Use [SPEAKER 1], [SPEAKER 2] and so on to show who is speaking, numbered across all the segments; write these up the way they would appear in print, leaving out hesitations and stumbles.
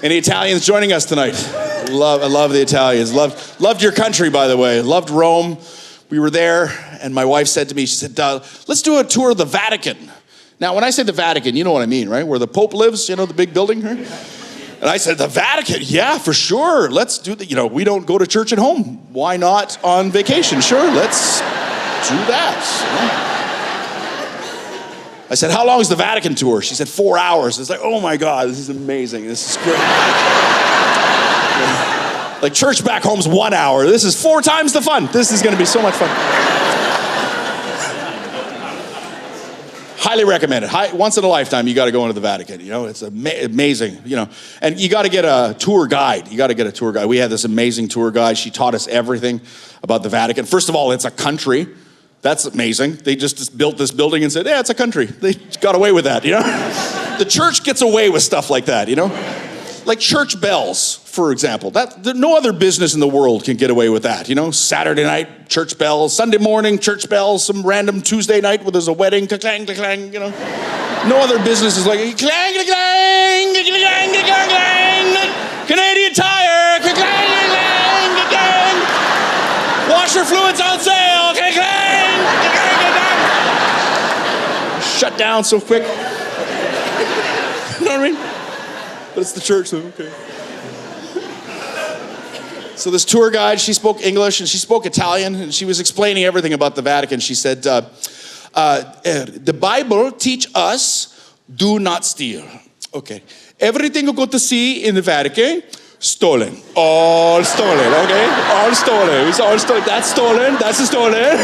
[SPEAKER 1] Any Italians joining us tonight? I love the Italians. Loved your country, by the way. Loved Rome. We were there, and my wife said to me, she said, let's do a tour of the Vatican. Now, when I say the Vatican, you know what I mean, right? Where the Pope lives, you know, the big building, right? And I said, the Vatican? Yeah, for sure. Let's do that. You know, we don't go to church at home. Why not on vacation? Sure, let's do that. I said, how long is the Vatican tour? She said, 4 hours. It's like, oh my God, this is amazing. This is great. Like church back home's 1 hour. This is 4 times the fun. This is gonna be so much fun. Highly recommend it. Once in a lifetime, you gotta go into the Vatican. You know, it's amazing, you know. And you gotta get a tour guide. We had this amazing tour guide. She taught us everything about the Vatican. First of all, it's a country. That's amazing. They just built this building and said, yeah, it's a country. They got away with that, you know? The church gets away with stuff like that, you know? Like church bells, for example. No other business in the world can get away with that, you know? Saturday night, church bells. Sunday morning, church bells. Some random Tuesday night where there's a wedding, clang, clang, you know? No other business is like, clang, clang, clang, clang, clang, clang. Canadian Tire, clang, clang, clang. Washer fluids on sale, clang, clang, clang, clang. Shut down so quick. You know what I mean? But it's the church, so okay. So this tour guide, she spoke English and she spoke Italian, and she was explaining everything about the Vatican. She said, the Bible teach us, do not steal. Okay. Everything you go to see in the Vatican, stolen. All stolen, okay? All stolen. It's all stolen. That's stolen. That's a stolen.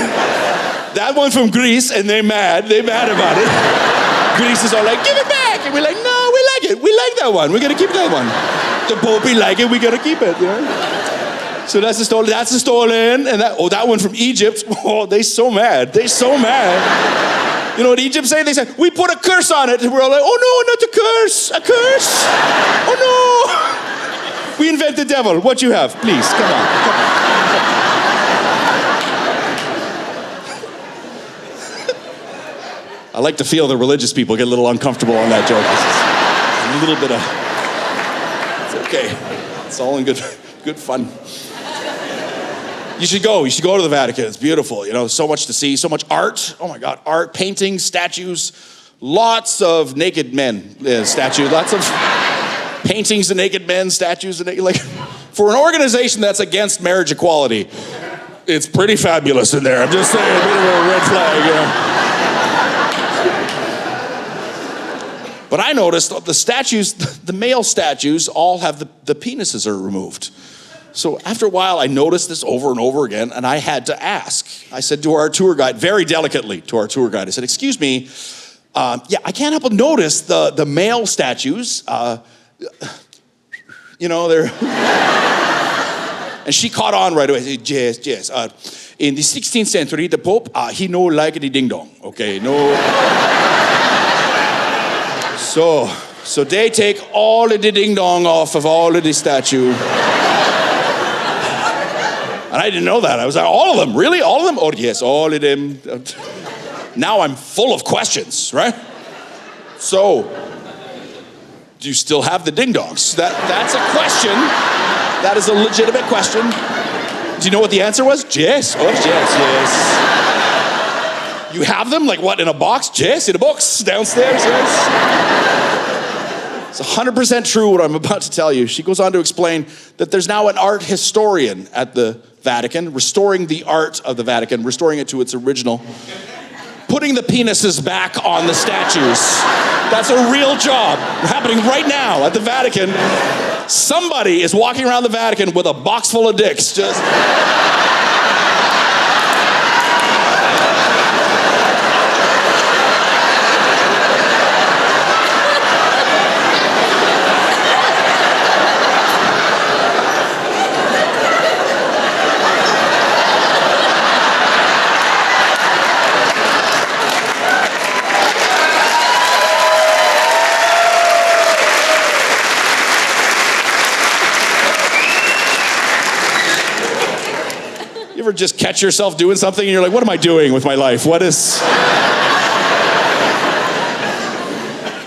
[SPEAKER 1] That one from Greece, and they're mad. They're mad about it. Greece is all like, give it back. And we're like, no, we like it. We like that one. We're going to keep that one. The Pope, we like it. We got to keep it, you know? So that's a stolen. That's a stolen. And that one from Egypt. Oh, they're so mad. They're so mad. You know what Egypt say? They said, we put a curse on it. And we're all like, oh no, not a curse. A curse? Oh no. We invent the devil. What you have? Please, come on. Come on. I like to feel the religious people get a little uncomfortable on that joke. A little bit of, it's okay. It's all in good fun. You should go to the Vatican. It's beautiful, you know, so much to see, so much art. Oh my God, art, paintings, statues, lots of naked men statues, lots of paintings of naked men, statues of naked, like, for an organization that's against marriage equality, it's pretty fabulous in there. I'm just saying, a bit of a red flag, you know. But I noticed the statues, the male statues, all have the penises are removed. So after a while, I noticed this over and over again, and I had to ask. I said to our tour guide, very delicately to our tour guide, I said, excuse me, yeah, I can't help but notice the male statues, you know, they're... And she caught on right away. Yes. In the 16th century, the Pope, he no like the ding-dong, okay, no... So they take all of the ding-dong off of all of the statue. And I didn't know that. I was like, all of them? Really? All of them? Oh, yes, all of them. Now I'm full of questions, right? So, do you still have the ding-dongs? That's a question. That is a legitimate question. Do you know what the answer was? Yes. Oh, yes. You have them? Like what, in a box? Yes, in a box downstairs, yes. It's 100% true what I'm about to tell you. She goes on to explain that there's now an art historian at the Vatican, restoring the art of the Vatican, restoring it to its original, putting the penises back on the statues. That's a real job happening right now at the Vatican. Somebody is walking around the Vatican with a box full of dicks, just... You ever just catch yourself doing something and you're like, what am I doing with my life?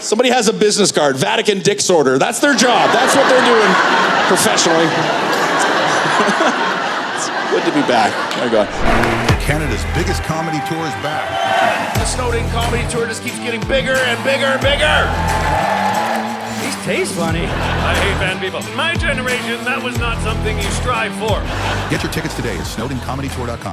[SPEAKER 1] So Somebody has a business card, Vatican dick sorter. That's their job. That's what they're doing professionally. It's good to be back. Oh my God.
[SPEAKER 2] Canada's biggest comedy tour is back.
[SPEAKER 3] The Snowed In Comedy Tour just keeps getting bigger and bigger and bigger.
[SPEAKER 4] These taste funny.
[SPEAKER 5] I hate band people. In my generation, that was not something you strive for.
[SPEAKER 2] Get your tickets today at snowedincomedytour.com.